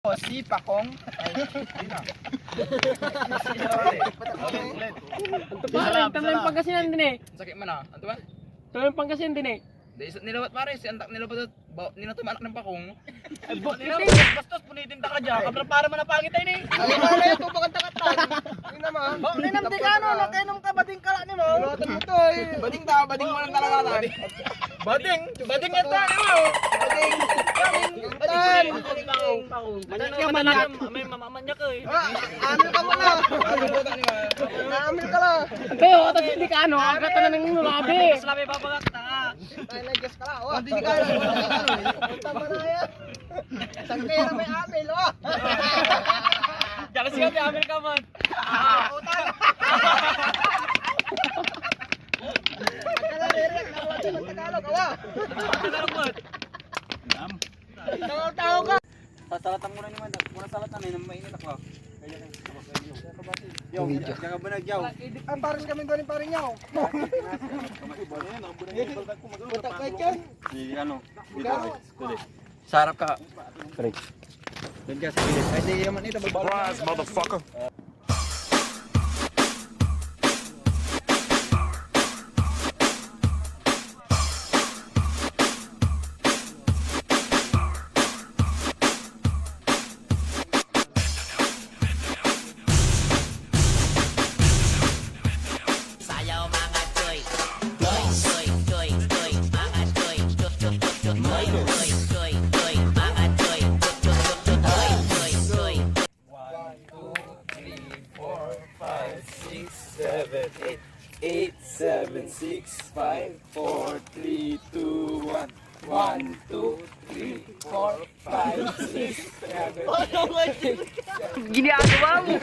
O, si Pakong. Ito pa, tamang Pangasinan din eh. Sakit man ah. Ano ba? Tamang Pangasinan din eh. Nilawat pare, si antak nilawat ninato anak ng Pakong. Bastos punitin ta ka dyan. Kabra para man napangit ay ni. Ay, wala yung tubag ang takatan. Hindi naman. Bak ninam di ka no, nakinom ka bading kala ni mo. Lawatan mo to eh. Bading mo lang talaga ta. Bading yan ta ni mo. Bading. Manyak ka manyak. May mamamanyak ka eh. Ano ka mo na? Naamil ka lang. Pero, atas hindi ka ano, agad na nang nulabi. Slabe babagak ta. Ay, nag-guess ka lang. Hindi ka lang. Tama na yan. Saan kaya na may amil, oh? Diyan siya di amil ka man. Utang. Tagalog, Tagalog, awa. Tagalog mo. Tao ka. Sasalatan mo na naman. Muna salatan na nang mainit ako. Yo, jaga banag yaw. Ang pares kami doon paring nyaw. Butak ka dyan. Di ano. Dito. Sarap ka. Correct. Dan ka sa pilit. Ay di yaman ito Surprise, motherfucker. Sayaw mga choy, choy, choy, choy, choy, mga choy, choy, choy, choy, choy, choy, choy, choy, mga choy, choy, choy, choy, choy, choy. 8, 7, 6, 5, 4, 3, 2, 1. 1, 2, 3, 4, 5, 6, 7. Gini ako ba mo?